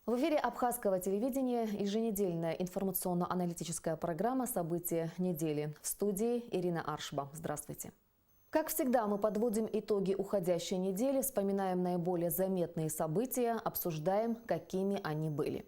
В эфире Абхазского телевидения еженедельная информационно-аналитическая программа «События недели». В студии Ирина Аршба. Здравствуйте. Как всегда, мы подводим итоги уходящей недели, вспоминаем наиболее заметные события, обсуждаем, какими они были.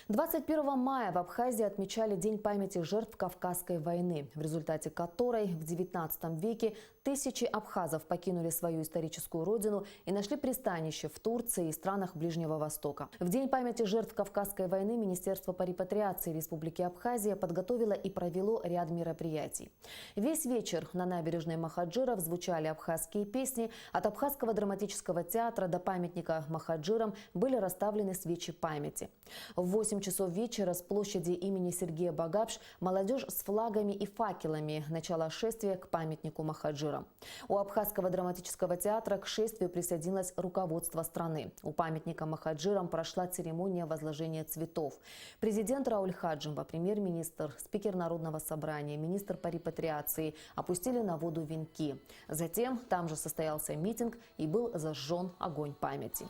21 мая в Абхазии отмечали День памяти жертв Кавказской войны, в результате которой в XIX веке тысячи абхазов покинули свою историческую родину и нашли пристанище в Турции и странах Ближнего Востока. В День памяти жертв Кавказской войны Министерство по репатриации Республики Абхазия подготовило и провело ряд мероприятий. Весь вечер на набережной Махаджиров звучали абхазские песни. От Абхазского драматического театра до памятника Махаджирам были расставлены свечи памяти. В 8 часов вечера с площади имени Сергея Багапш молодежь с флагами и факелами начала шествие к памятнику Махаджирам. У Абхазского драматического театра к шествию присоединилось руководство страны. У памятника Махаджирам прошла церемония возложения цветов. Президент Рауль Хаджимба, премьер-министр, спикер Народного собрания, министр по репатриации опустили на воду венки. Затем там же состоялся митинг и был зажжен огонь памяти.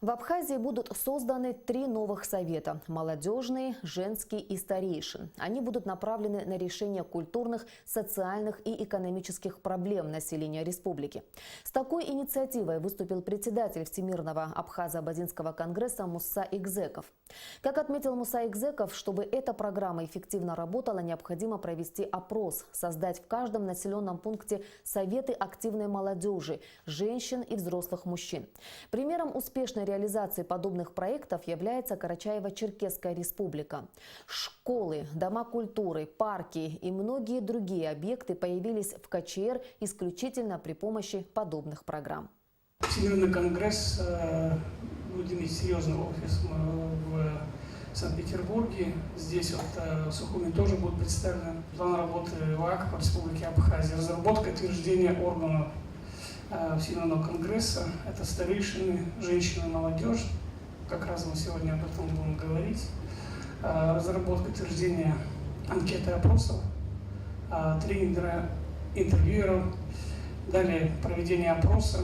В Абхазии будут созданы 3 новых совета – молодежный, женский и старейшин. Они будут направлены на решение культурных, социальных и экономических проблем населения республики. С такой инициативой выступил председатель Всемирного Абхазо-Абазинского конгресса Муса Игзеков. Как отметил Муса Игзеков, чтобы эта программа эффективно работала, необходимо провести опрос, создать в каждом населенном пункте советы активной молодежи, женщин и взрослых мужчин. Примером успешной реализации подобных проектов является Карачаево-Черкесская республика. Школы, дома культуры, парки и многие другие объекты появились в КЧР исключительно при помощи подобных программ. Всемирный конгресс будет иметь серьезный офис в Санкт-Петербурге. Здесь в Сухуми тоже будет представлен план работы ВАК по Республике Абхазия, разработка и утверждение органов Всемирного конгресса. Это старейшины, женщины, молодежь. Как раз мы сегодня об этом будем говорить. Разработка и утверждение анкеты опросов, тренера, интервьюеров. Далее проведение опроса,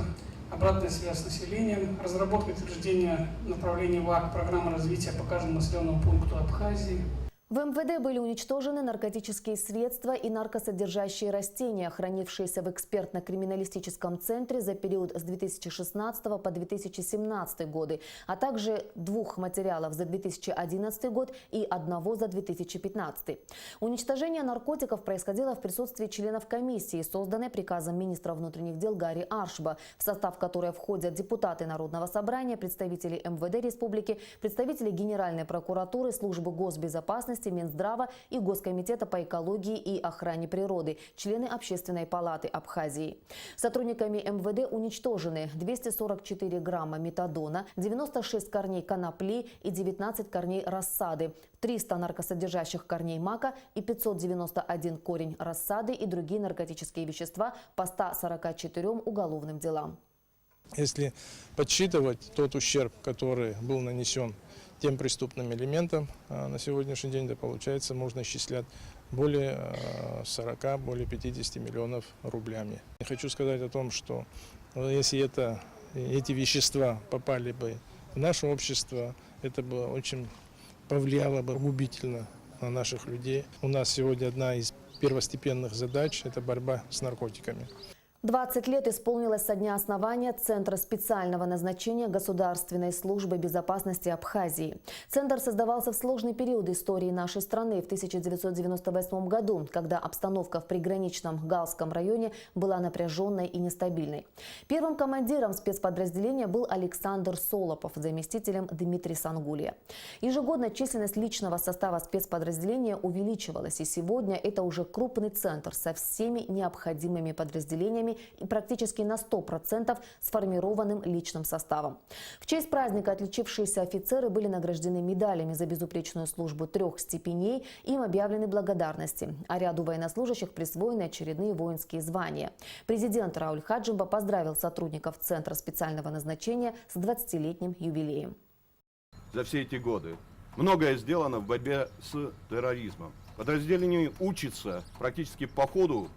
обратная связь с населением, разработка и утверждение направлений ВАК, программы развития по каждому населенному пункту Абхазии. В МВД были уничтожены наркотические средства и наркосодержащие растения, хранившиеся в экспертно-криминалистическом центре за период с 2016 по 2017 годы, а также 2 материалов за 2011 год и 1 за 2015. Уничтожение наркотиков происходило в присутствии членов комиссии, созданной приказом министра внутренних дел Гари Аршба, в состав которой входят депутаты Народного собрания, представители МВД республики, представители Генеральной прокуратуры, службы госбезопасности, Минздрава и Госкомитета по экологии и охране природы, члены Общественной палаты Абхазии. Сотрудниками МВД уничтожены 244 грамма метадона, 96 корней конопли и 19 корней рассады, 300 наркосодержащих корней мака и 591 корень рассады и другие наркотические вещества по 144 уголовным делам. Если подсчитывать тот ущерб, который был нанесен тем преступным элементам на сегодняшний день, да, получается, можно исчислять более 40, более 50 миллионов рублями. Я хочу сказать о том, что если эти вещества попали бы в наше общество, это бы очень повлияло бы губительно на наших людей. У нас сегодня одна из первостепенных задач – это борьба с наркотиками. 20 лет исполнилось со дня основания Центра специального назначения Государственной службы безопасности Абхазии. Центр создавался в сложный период истории нашей страны в 1998 году, когда обстановка в приграничном Галском районе была напряженной и нестабильной. Первым командиром спецподразделения был Александр Солопов, заместителем Дмитрий Сангулия. Ежегодно численность личного состава спецподразделения увеличивалась, и сегодня это уже крупный центр со всеми необходимыми подразделениями, званиями и практически на 100% сформированным личным составом. В честь праздника отличившиеся офицеры были награждены медалями за безупречную службу 3 степеней, им объявлены благодарности, а ряду военнослужащих присвоены очередные воинские звания. Президент Рауль Хаджимба поздравил сотрудников Центра специального назначения с 20-летним юбилеем. За все эти годы многое сделано в борьбе с терроризмом. Подразделение учится практически по ходу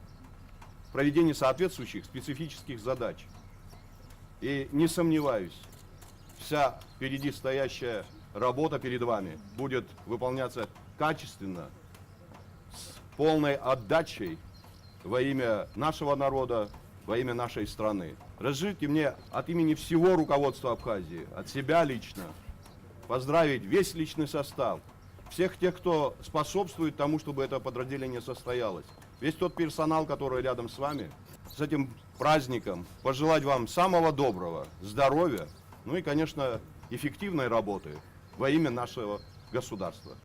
проведения соответствующих специфических задач. И не сомневаюсь, вся впереди стоящая работа перед вами будет выполняться качественно, с полной отдачей во имя нашего народа, во имя нашей страны. Разрешите мне от имени всего руководства Абхазии, от себя лично, поздравить весь личный состав, всех тех, кто способствует тому, чтобы это подразделение состоялось, весь тот персонал, который рядом с вами, с этим праздником, пожелать вам самого доброго, здоровья, ну и, конечно, эффективной работы во имя нашего государства.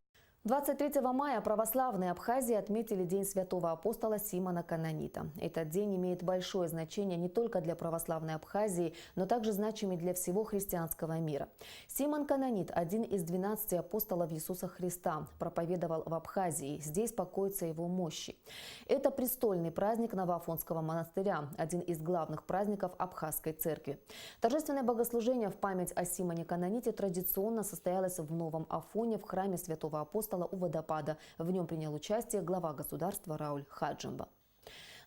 23 мая православные Абхазии отметили День святого апостола Симона Канонита. Этот день имеет большое значение не только для православной Абхазии, но также значимый для всего христианского мира. Симон Канонит – один из 12 апостолов Иисуса Христа, проповедовал в Абхазии. Здесь покоятся его мощи. Это престольный праздник Новоафонского монастыря, один из главных праздников Абхазской церкви. Торжественное богослужение в память о Симоне Каноните традиционно состоялось в Новом Афоне в храме святого апостола у водопада. В нем принял участие глава государства Рауль Хаджимба.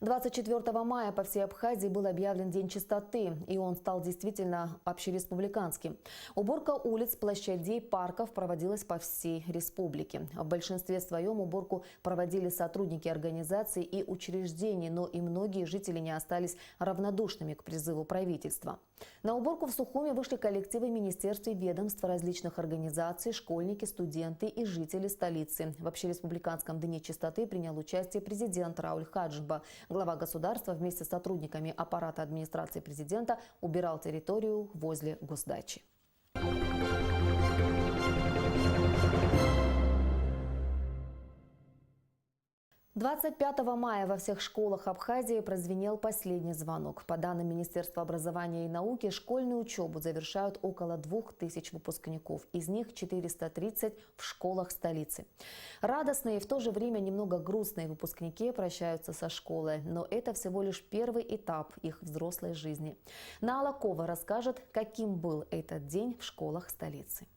24 мая по всей Абхазии был объявлен День чистоты, и он стал действительно общереспубликанским. Уборка улиц, площадей, парков проводилась по всей республике. В большинстве своем уборку проводили сотрудники организаций и учреждений, но и многие жители не остались равнодушными к призыву правительства. На уборку в Сухуме вышли коллективы министерств и ведомств, различных организаций, школьники, студенты и жители столицы. В общереспубликанском Дне чистоты принял участие президент Рауль Хаджимба. Глава государства вместе с сотрудниками аппарата администрации президента убирал территорию возле госдачи. 25 мая во всех школах Абхазии прозвенел последний звонок. По данным Министерства образования и науки, школьную учебу завершают около 2000 выпускников. Из них 430 в школах столицы. Радостные и в то же время немного грустные выпускники прощаются со школой. Но это всего лишь первый этап их взрослой жизни. Наала Кова расскажет, каким был этот день в школах столицы.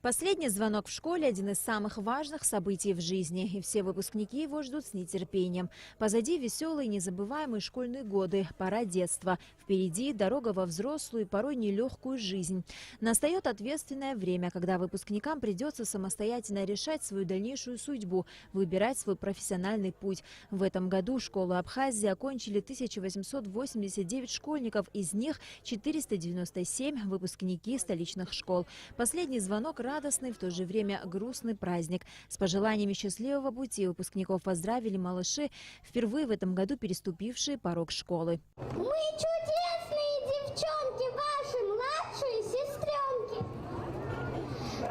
Последний звонок в школе – один из самых важных событий в жизни, и все выпускники его ждут с нетерпением. Позади веселые, незабываемые школьные годы, пора детства. Впереди дорога во взрослую и порой нелегкую жизнь. Настает ответственное время, когда выпускникам придется самостоятельно решать свою дальнейшую судьбу, выбирать свой профессиональный путь. В этом году школы Абхазии окончили 1889 школьников, из них 497 – выпускники столичных школ. Последний звонок – радостный, в то же время грустный праздник. С пожеланиями счастливого пути выпускников поздравили малыши, впервые в этом году переступившие порог школы. Мы чудесные девчонки, ваши младшие сестренки.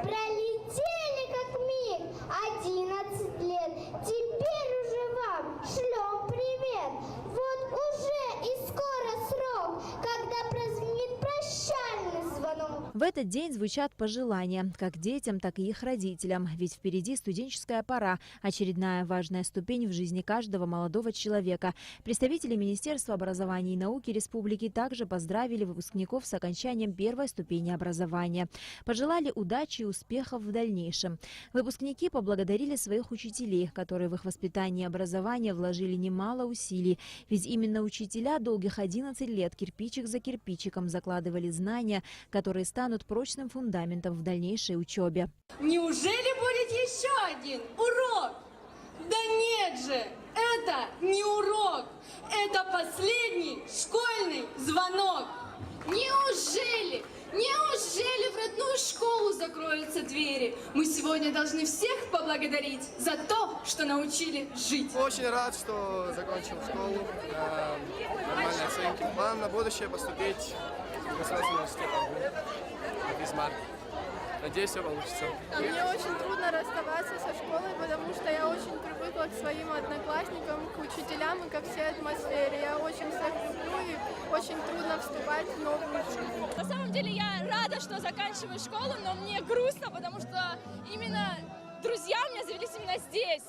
Пролетели как миг 11 лет. Теперь уже вам шлем привет. Вот уже и скоро срок, когда прозвенит прощальный звонок. В этот день звучат пожелания как детям, так и их родителям. Ведь впереди студенческая пора, очередная важная ступень в жизни каждого молодого человека. Представители Министерства образования и науки республики также поздравили выпускников с окончанием первой ступени образования. Пожелали удачи и успехов в дальнейшем. Выпускники поблагодарили своих учителей, которые в их воспитание и образование вложили немало усилий. Ведь именно учителя долгих 11 лет кирпичик за кирпичиком закладывали знания, которые станут прочным фундаментом в дальнейшей учебе. Неужели будет еще один урок? Да нет же, это не урок, это последний школьный звонок. Неужели в родную школу закроются двери? Мы сегодня должны всех поблагодарить за то, что научили жить. Очень рад, что закончил школу, нормальные оценки. План на будущее поступить в государственный университет Бисмарк. Надеюсь, все получится. Мне очень трудно расставаться со школой, потому что я очень привыкла к своим одноклассникам, к учителям и ко всей атмосфере. Я очень всех люблю вступать в новую жизнь. На самом деле я рада, что заканчиваю школу, но мне грустно, потому что именно друзья у меня завелись именно здесь,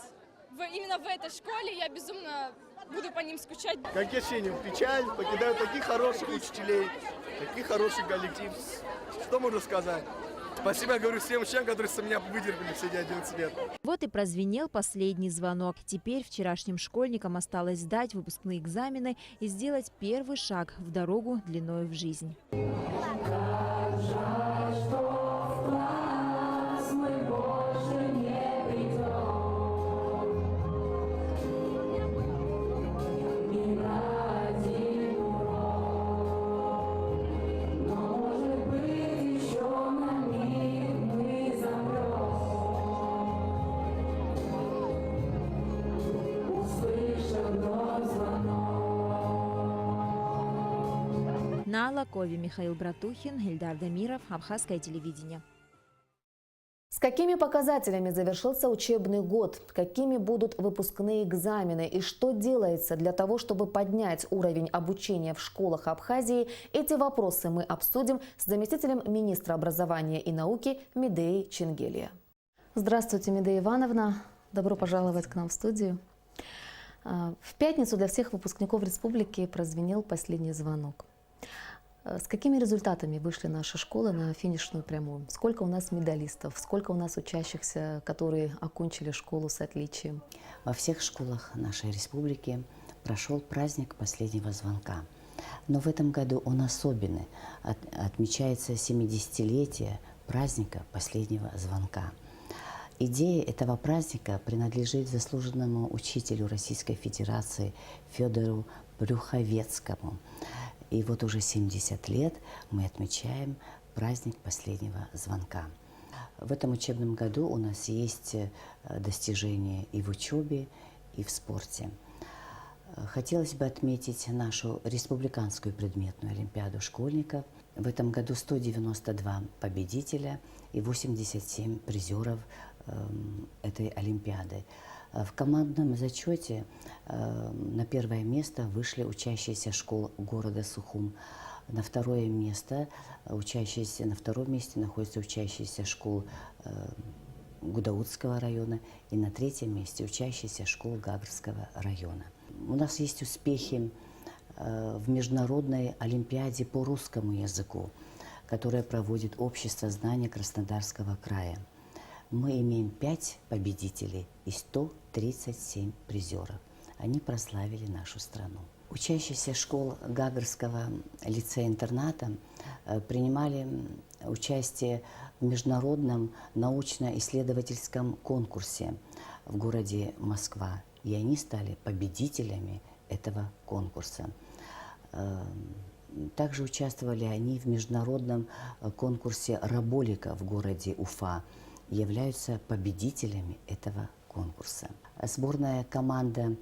именно в этой школе. Я безумно буду по ним скучать. Как Есенин, печаль, покидаю таких хороших учителей, таких хороший коллектив. Что можно сказать? Спасибо, я говорю всем учителям, которые со меня выдержали все эти 11 лет. Вот и прозвенел последний звонок. Теперь вчерашним школьникам осталось сдать выпускные экзамены и сделать первый шаг в дорогу длиною в жизнь. На Лакове Михаил Братухин, Ильдар Дамиров, Абхазское телевидение. С какими показателями завершился учебный год? Какими будут выпускные экзамены? И что делается для того, чтобы поднять уровень обучения в школах Абхазии? Эти вопросы мы обсудим с заместителем министра образования и науки Медеей Ченгелия. Здравствуйте, Медея Ивановна. Добро пожаловать к нам в студию. В пятницу для всех выпускников республики прозвенел последний звонок. С какими результатами вышли наши школы на финишную прямую? Сколько у нас медалистов? Сколько у нас учащихся, которые окончили школу с отличием? Во всех школах нашей республики прошел праздник последнего звонка. Но в этом году он особенный. Отмечается 70-летие праздника последнего звонка. Идея этого праздника принадлежит заслуженному учителю Российской Федерации Федору Брюховецкому. И вот уже 70 лет мы отмечаем праздник последнего звонка. В этом учебном году у нас есть достижения и в учебе, и в спорте. Хотелось бы отметить нашу республиканскую предметную олимпиаду школьников. В этом году 192 победителя и 87 призеров этой олимпиады. В командном зачете на первое место вышли учащиеся школ города Сухум. На второе место на втором месте находятся учащиеся школ Гудаутского района и на третьем месте учащиеся школ Гагрского района. У нас есть успехи в международной олимпиаде по русскому языку, которая проводит Общество знания Краснодарского края. Мы имеем 5 победителей и 137 призеров. Они прославили нашу страну. Учащиеся школ Гагрского лицея-интерната принимали участие в международном научно-исследовательском конкурсе в городе Москва. И они стали победителями этого конкурса. Также участвовали они в международном конкурсе «Раболика» в городе Уфа. Являются победителями этого конкурса. Сборная команда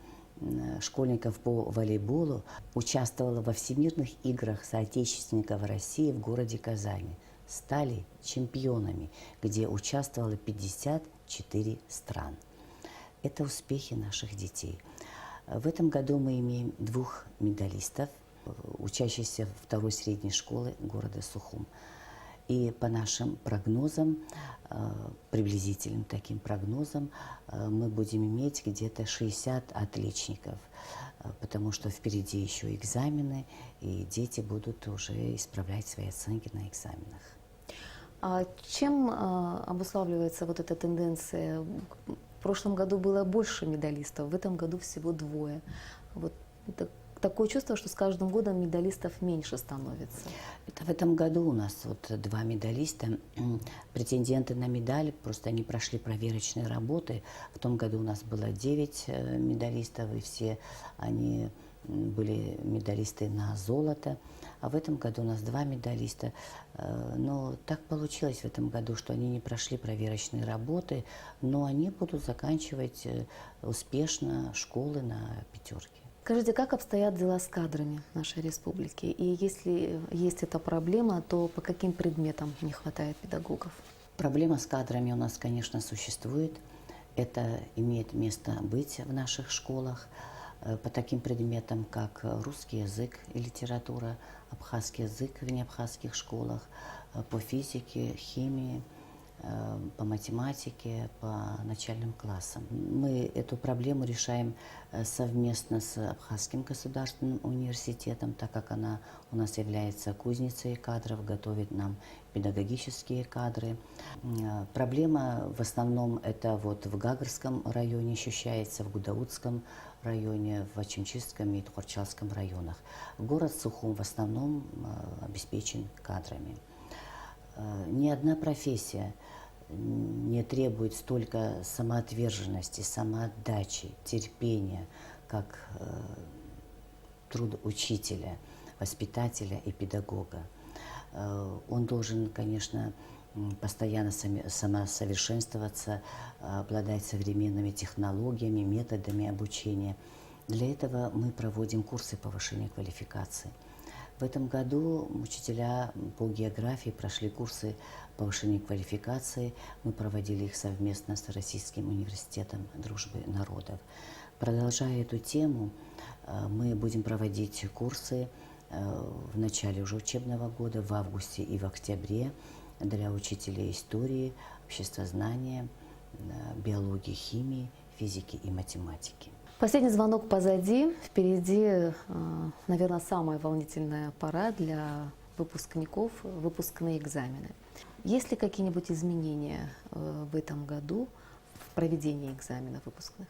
школьников по волейболу участвовала во всемирных играх соотечественников России в городе Казани. Стали чемпионами, где участвовало 54 стран. Это успехи наших детей. В этом году мы имеем 2 медалистов, учащихся второй средней школы города Сухум. И по нашим прогнозам, приблизительным таким прогнозам, мы будем иметь где-то 60 отличников, потому что впереди еще экзамены, и дети будут уже исправлять свои оценки на экзаменах. А чем обуславливается вот эта тенденция? В прошлом году было больше медалистов, в этом году всего 2. Вот такое чувство, что с каждым годом медалистов меньше становится. Это в этом году у нас 2 медалиста, претенденты на медаль, просто они прошли проверочные работы. В том году у нас было 9 медалистов, и все они были медалисты на золото. А в этом году у нас 2 медалиста. Но так получилось в этом году, что они не прошли проверочные работы, но они будут заканчивать успешно школы на 5. Скажите, как обстоят дела с кадрами нашей республики? И если есть эта проблема, то по каким предметам не хватает педагогов? Проблема с кадрами у нас, конечно, существует. Это имеет место быть в наших школах. по таким предметам, как русский язык и литература, абхазский язык в неабхазских школах, по физике, химии, по математике, по начальным классам. Мы эту проблему решаем совместно с Абхазским государственным университетом, так как она у нас является кузницей кадров, готовит нам педагогические кадры. Проблема в основном это вот в Гагарском районе ощущается, в Гудаутском районе, в Ачимчистском и Тхорчалском районах. Город Сухум в основном обеспечен кадрами. Ни одна профессия не требует столько самоотверженности, самоотдачи, терпения, как труд учителя, воспитателя и педагога. Он должен, конечно, постоянно самосовершенствоваться, обладать современными технологиями, методами обучения. Для этого мы проводим курсы повышения квалификации. В этом году учителя по географии прошли курсы повышения квалификации. Мы проводили их совместно с Российским университетом дружбы народов. Продолжая эту тему, мы будем проводить курсы в начале уже учебного года, в августе и в октябре для учителей истории, обществознания, биологии, химии, физики и математики. Последний звонок позади. Впереди, наверное, самая волнительная пора для выпускников, выпускные экзамены. Есть ли какие-нибудь изменения в этом году в проведении экзаменов выпускных?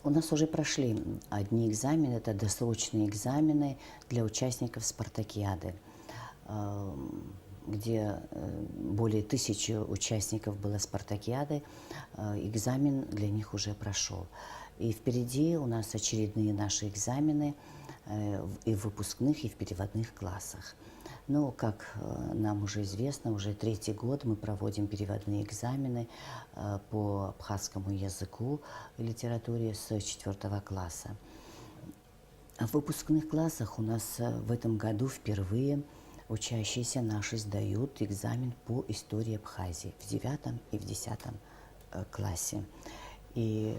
У нас уже прошли одни экзамены, это досрочные экзамены для участников спартакиады, где более 1000 участников было спартакиады, экзамен для них уже прошел. И впереди у нас очередные наши экзамены и в выпускных, и в переводных классах. Но, как нам уже известно, уже 3-й год мы проводим переводные экзамены по абхазскому языку и литературе с 4 класса. А в выпускных классах у нас в этом году впервые учащиеся наши сдают экзамен по истории Абхазии в 9 и в 10 классе. И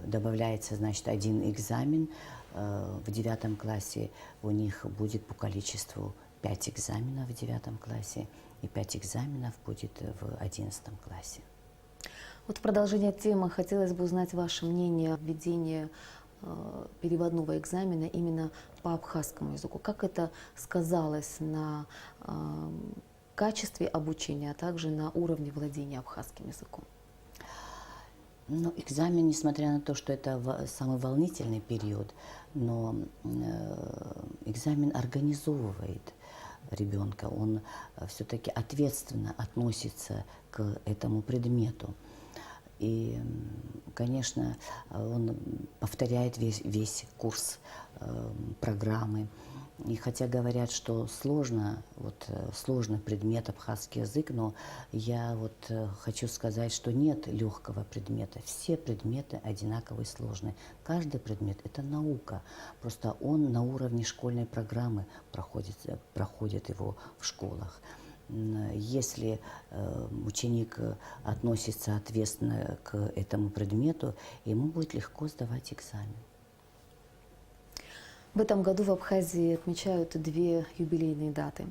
добавляется, значит, один экзамен. В 9 классе у них будет по количеству 5 экзаменов в 9 классе, и 5 экзаменов будет в 11 классе. Вот в продолжение темы хотелось бы узнать ваше мнение о введении переводного экзамена именно по абхазскому языку. Как это сказалось на качестве обучения, а также на уровне владения абхазским языком? Ну, экзамен, несмотря на то, что это самый волнительный период, но экзамен организовывает ребенка, он все-таки ответственно относится к этому предмету. И, конечно, он повторяет весь курс программы. И хотя говорят, что сложный предмет абхазский язык, но я хочу сказать, что нет легкого предмета. Все предметы одинаково сложные. Каждый предмет – это наука. Просто он на уровне школьной программы проходит его в школах. Если ученик относится ответственно к этому предмету, ему будет легко сдавать экзамен. В этом году в Абхазии отмечают 2 юбилейные даты.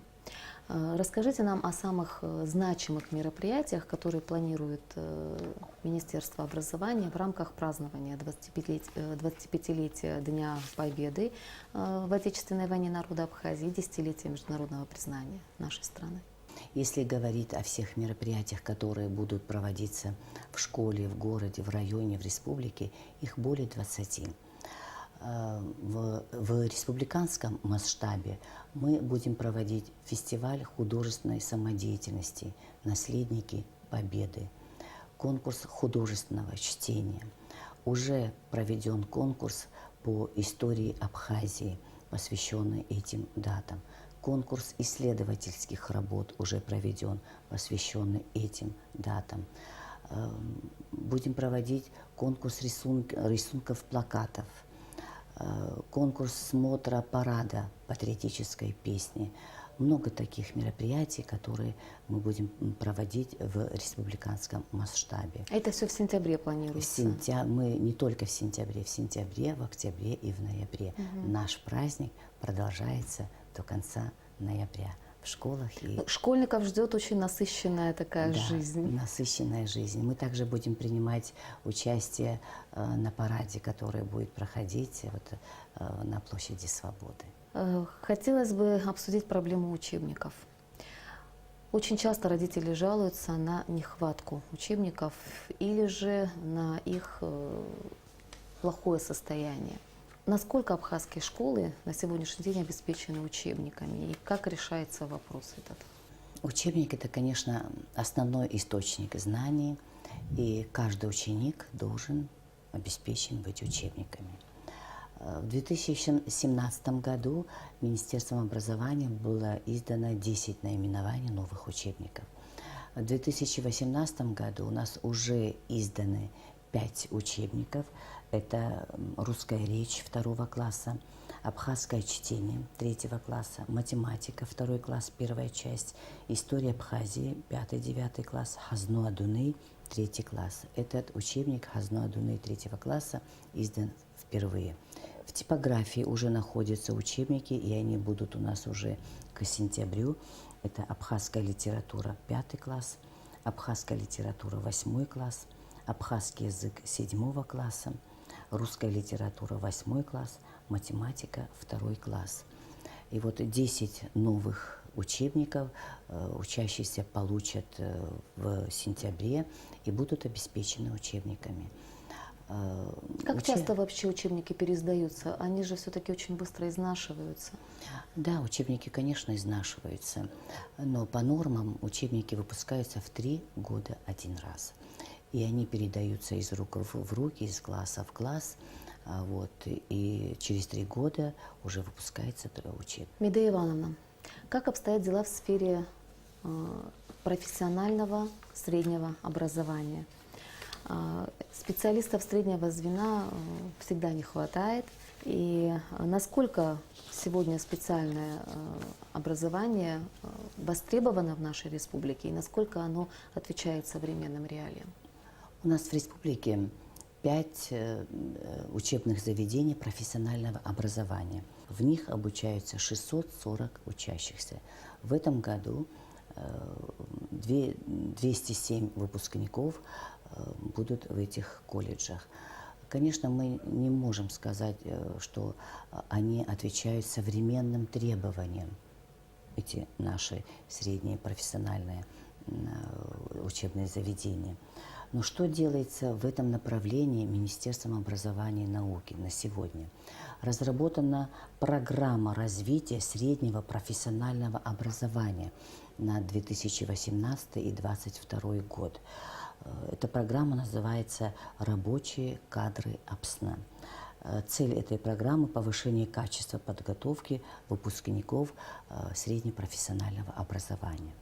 Расскажите нам о самых значимых мероприятиях, которые планирует Министерство образования в рамках празднования 25-летия Дня Победы в Отечественной войне народа Абхазии и 10-летия международного признания нашей страны. Если говорить о всех мероприятиях, которые будут проводиться в школе, в городе, в районе, в республике, их более 20. В республиканском масштабе мы будем проводить фестиваль художественной самодеятельности «Наследники Победы», конкурс художественного чтения. Уже проведен конкурс по истории Абхазии, посвященный этим датам. Конкурс исследовательских работ уже проведен, посвященный этим датам. Будем проводить конкурс рисунков плакатов, конкурс смотра парада патриотической песни, много таких мероприятий, которые мы будем проводить в республиканском масштабе. Это все в сентябре планируется? Мы не только в сентябре, в октябре и в ноябре. Наш праздник продолжается до конца ноября в школах. Школьников ждет очень насыщенная такая жизнь. Насыщенная жизнь. Мы также будем принимать участие на параде, который будет проходить на площади Свободы. Хотелось бы обсудить проблему учебников. Очень часто родители жалуются на нехватку учебников или же на их плохое состояние. Насколько абхазские школы на сегодняшний день обеспечены учебниками и как решается вопрос этот? Учебник – это, конечно, основной источник знаний, и каждый ученик должен обеспечен быть учебниками. В 2017 году Министерством образования было издано 10 наименований новых учебников. В 2018 году у нас уже изданы 5 учебников. Это русская речь 2 класса, абхазское чтение 3 класса, математика 2 класс, 1 часть, история Абхазии 5-9 класс, Хазно Адуней 3 класс. Этот учебник Хазно Адуней 3 класса издан впервые. В типографии уже находятся учебники, и они будут у нас уже к сентябрю. Это абхазская литература 5 класс, абхазская литература 8 класс, абхазский язык 7 класса, русская литература 8 класс, математика 2 класс. И вот 10 новых учебников учащиеся получат в сентябре и будут обеспечены учебниками. Как часто вообще учебники переиздаются? Они же все-таки очень быстро изнашиваются. Да, учебники, конечно, изнашиваются, но по нормам учебники выпускаются в 3 года 1 раз. И они передаются из рук в руки, из класса в класс. И через 3 года уже выпускается учебник. Медея Ивановна, как обстоят дела в сфере профессионального среднего образования? Специалистов среднего звена всегда не хватает. И насколько сегодня специальное образование востребовано в нашей республике и насколько оно отвечает современным реалиям? У нас в республике 5 учебных заведений профессионального образования. В них обучаются 640 учащихся. В этом году 207 выпускников будут в этих колледжах. Конечно, мы не можем сказать, что они отвечают современным требованиям, эти наши средние профессиональные учебные заведения. Но что делается в этом направлении Министерством образования и науки на сегодня? Разработана программа развития среднего профессионального образования на 2018 и 2022 год. Эта программа называется «Рабочие кадры Апсна». Цель этой программы – повышение качества подготовки выпускников среднепрофессионального образования.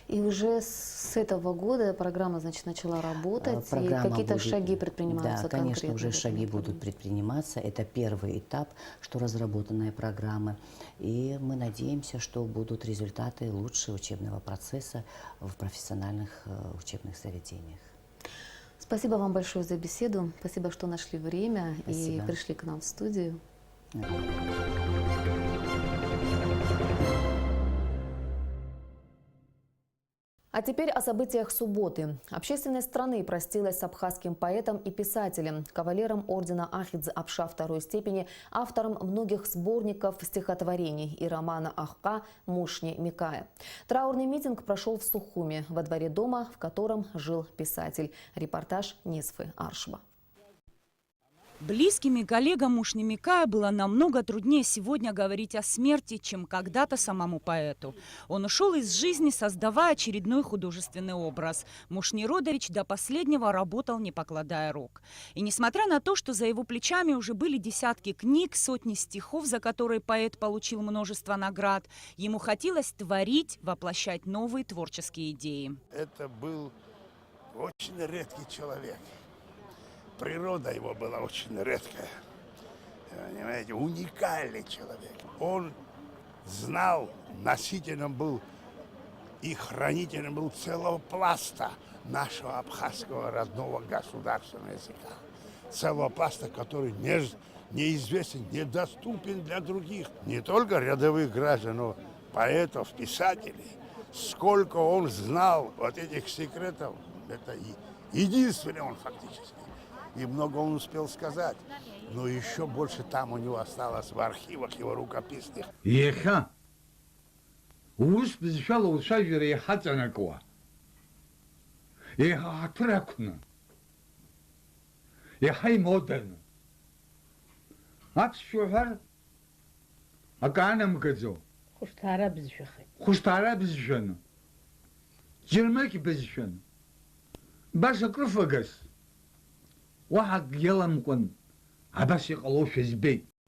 И уже с этого года программа, значит, начала работать, и какие-то шаги предпринимаются? Да, конечно, уже шаги будут предприниматься. Это первый этап, что разработанная программа. И мы надеемся, что будут результаты лучшего учебного процесса в профессиональных учебных заведениях. Спасибо вам большое за беседу. Спасибо, что нашли время. Спасибо. И пришли к нам в студию. А теперь о событиях субботы. Общественность страны простилась с абхазским поэтом и писателем, кавалером ордена Ахидзе Апша второй степени, автором многих сборников стихотворений и романа Ахка «Мушни Микая». Траурный митинг прошел в Сухуми, во дворе дома, в котором жил писатель. Репортаж Нисфы Аршба. Близким и коллегам Мушни Микая было намного труднее сегодня говорить о смерти, чем когда-то самому поэту. Он ушел из жизни, создавая очередной художественный образ. Мушни Родович до последнего работал, не покладая рук. И несмотря на то, что за его плечами уже были десятки книг, сотни стихов, за которые поэт получил множество наград, ему хотелось творить, воплощать новые творческие идеи. Это был очень редкий человек. Природа его была очень редкая, понимаете, уникальный человек. Он знал, носителем был и хранителем был целого пласта нашего абхазского родного государственного языка. Целого пласта, который неизвестен, недоступен для других, не только рядовых граждан, но поэтов, писателей. Сколько он знал вот этих секретов, это единственный он фактически. И много он успел сказать. Но еще больше там у него осталось в архивах его рукописных. Еха. Ус безшало шажире хатанаква. Еха атракна. Еха модерн. Акшухар. Аканам газо. Хуштара безшахи. Хуштара безшана. Джермаки безшана. Баша круфагас. Вахак еламкон.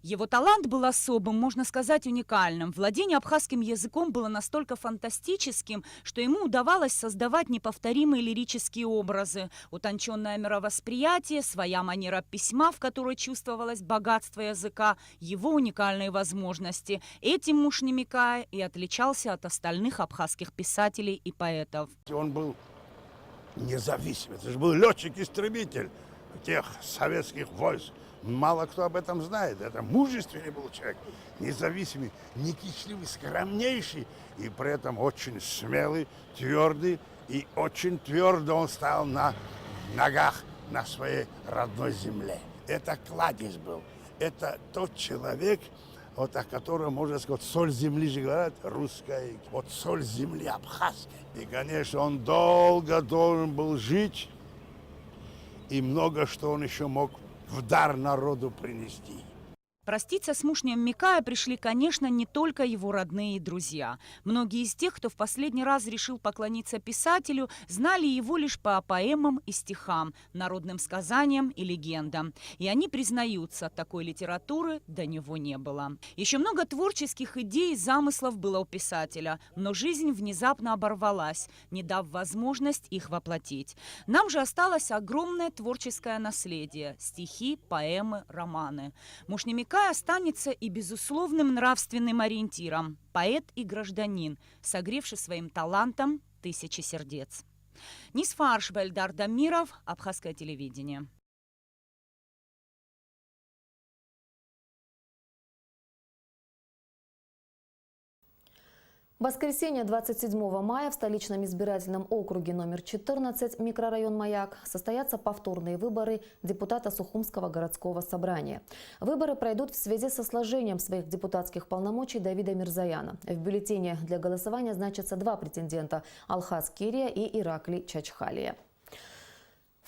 Его талант был особым, можно сказать, уникальным. Владение абхазским языком было настолько фантастическим, что ему удавалось создавать неповторимые лирические образы, утонченное мировосприятие, своя манера письма, в которой чувствовалось богатство языка, его уникальные возможности. Этим Мушни Микая и отличался от остальных абхазских писателей и поэтов. Он был независимый, это же был летчик-истребитель тех советских войск. Мало кто об этом знает. Это мужественный был человек, независимый, не кичливый, скромнейший, и при этом очень смелый, твердый, и очень твердо он стал на ногах на своей родной земле. Это кладезь был. Это тот человек, вот о котором, можно сказать, соль земли же говорят, русская, вот соль земли абхазская. И, конечно, он долго должен был жить, и много что он еще мог в дар народу принести. Проститься с Мушнием Микая пришли, конечно, не только его родные и друзья. Многие из тех, кто в последний раз решил поклониться писателю, знали его лишь по поэмам и стихам, народным сказаниям и легендам. И они признаются, такой литературы до него не было. Еще много творческих идей и замыслов было у писателя, но жизнь внезапно оборвалась, не дав возможность их воплотить. Нам же осталось огромное творческое наследие – стихи, поэмы, романы. Мушни Микай останется и безусловным нравственным ориентиром, поэт и гражданин, согревший своим талантом тысячи сердец. Нисфа Аршба, Эльдар Дамиров, Абхазское телевидение. В воскресенье 27 мая в столичном избирательном округе номер 14, микрорайон Маяк, состоятся повторные выборы депутата Сухумского городского собрания. Выборы пройдут в связи со сложением своих депутатских полномочий Давида Мирзаяна. В бюллетене для голосования значатся два претендента – Алхаз Кирия и Ираклий Чачхалия.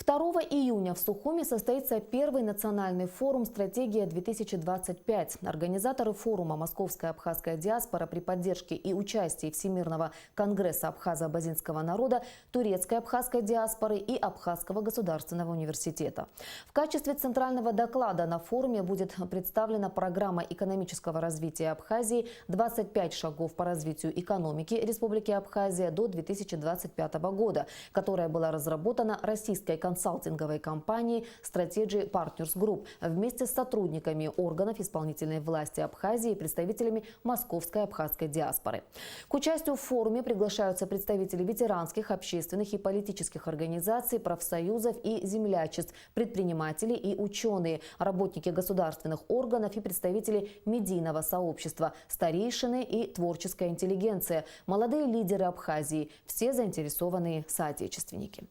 2 июня в Сухуми состоится первый национальный форум «Стратегия-2025». Организаторы форума «Московская абхазская диаспора» при поддержке и участии Всемирного конгресса абхазо-абазинского народа, Турецкой абхазской диаспоры и Абхазского государственного университета. В качестве центрального доклада на форуме будет представлена программа экономического развития Абхазии «25 шагов по развитию экономики Республики Абхазия до 2025 года», которая была разработана российской консалтинговой компании Strategy Partners Group вместе с сотрудниками органов исполнительной власти Абхазии и представителями Московской абхазской диаспоры. К участию в форуме приглашаются представители ветеранских, общественных и политических организаций, профсоюзов и землячеств, предприниматели и ученые, работники государственных органов и представители медийного сообщества, старейшины и творческая интеллигенция, молодые лидеры Абхазии, все заинтересованные соотечественники.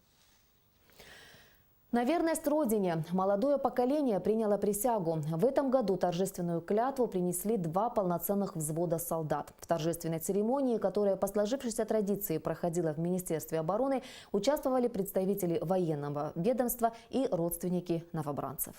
На верность Родине молодое поколение приняло присягу. В этом году торжественную клятву принесли 2 полноценных взвода солдат. В торжественной церемонии, которая по сложившейся традиции проходила в Министерстве обороны, участвовали представители военного ведомства и родственники новобранцев.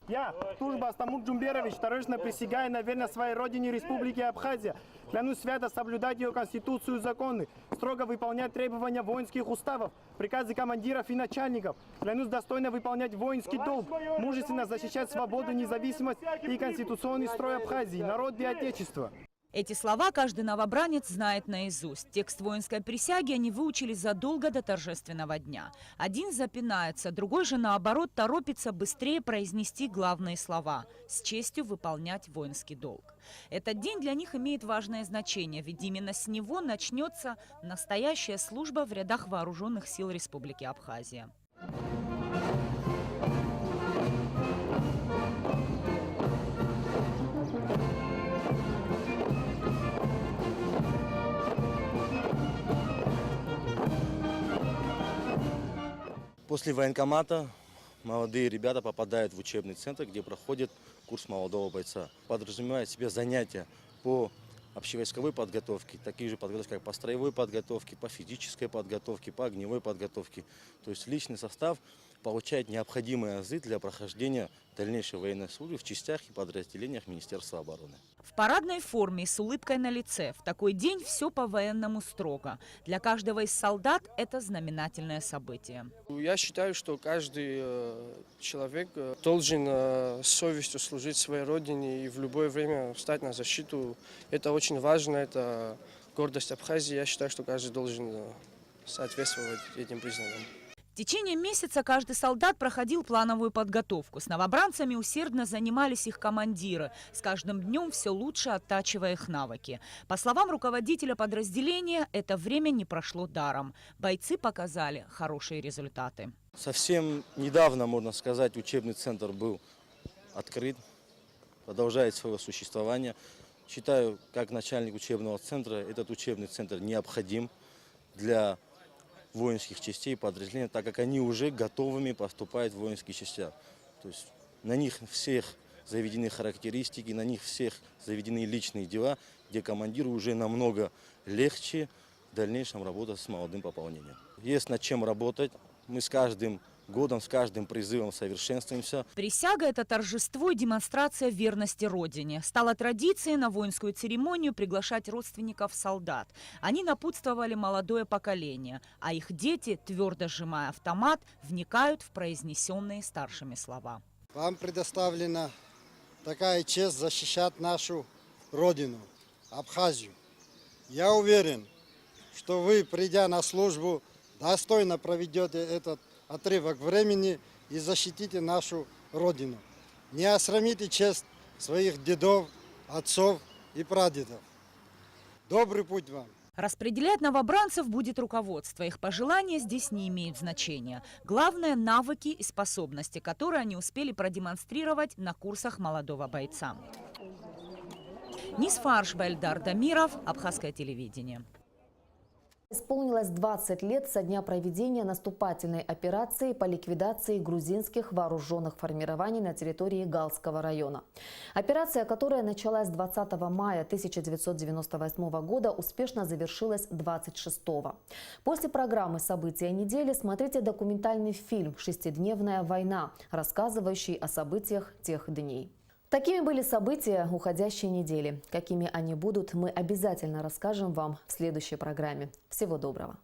Я, Тужба Астамур Джумберович, торжественно присягаю на верность своей родине Республики Абхазия. Клянусь свято соблюдать ее конституцию и законы, строго выполнять требования воинских уставов, приказы командиров и начальников. Клянусь достойно выполнять воинский долг, мужественно защищать свободу, независимость и конституционный строй Абхазии, народ и отечество. Эти слова каждый новобранец знает наизусть. Текст воинской присяги они выучили задолго до торжественного дня. Один запинается, другой же, наоборот, торопится быстрее произнести главные слова – с честью выполнять воинский долг. Этот день для них имеет важное значение, ведь именно с него начнется настоящая служба в рядах вооруженных сил Республики Абхазия. После военкомата молодые ребята попадают в учебный центр, где проходит курс молодого бойца. Подразумевает в себе занятия по общевойсковой подготовке, такие же подготовки, как по строевой подготовке, по физической подготовке, по огневой подготовке. То есть личный состав получает необходимые азы для прохождения дальнейшей военной службы в частях и подразделениях Министерства обороны. В парадной форме и с улыбкой на лице. В такой день все по-военному строго. Для каждого из солдат это знаменательное событие. Я считаю, что каждый человек должен с совестью служить своей родине и в любое время встать на защиту. Это очень важно, это гордость Абхазии. Я считаю, что каждый должен соответствовать этим признакам. В течение месяца каждый солдат проходил плановую подготовку. С новобранцами усердно занимались их командиры, с каждым днем все лучше оттачивая их навыки. По словам руководителя подразделения, это время не прошло даром. Бойцы показали хорошие результаты. Совсем недавно, можно сказать, учебный центр был открыт, продолжает свое существование. Считаю, как начальник учебного центра, этот учебный центр необходим для воинских частей и подразделений, так как они уже готовыми поступают в воинские части. То есть на них всех заведены характеристики, на них всех заведены личные дела, где командиру уже намного легче в дальнейшем работать с молодым пополнением. Есть над чем работать. Мы с каждым годом, с каждым призывом совершенствуемся. Присяга – это торжество и демонстрация верности Родине. Стало традицией на воинскую церемонию приглашать родственников солдат. Они напутствовали молодое поколение, а их дети, твердо сжимая автомат, вникают в произнесенные старшими слова. Вам предоставлена такая честь защищать нашу Родину, Абхазию. Я уверен, что вы, придя на службу, достойно проведете этот отрывок времени и защитите нашу Родину. Не осрамите честь своих дедов, отцов и прадедов. Добрый путь вам! Распределять новобранцев будет руководство. Их пожелания здесь не имеют значения. Главное – навыки и способности, которые они успели продемонстрировать на курсах молодого бойца. Нисфа Аршба, Эльдар Дамиров, Абхазское телевидение. Исполнилось 20 лет со дня проведения наступательной операции по ликвидации грузинских вооруженных формирований на территории Галского района. Операция, которая началась 20 мая 1998 года, успешно завершилась 26-го. После программы «События недели» смотрите документальный фильм «Шестидневная война», рассказывающий о событиях тех дней. Такими были события уходящей недели. Какими они будут, мы обязательно расскажем вам в следующей программе. Всего доброго!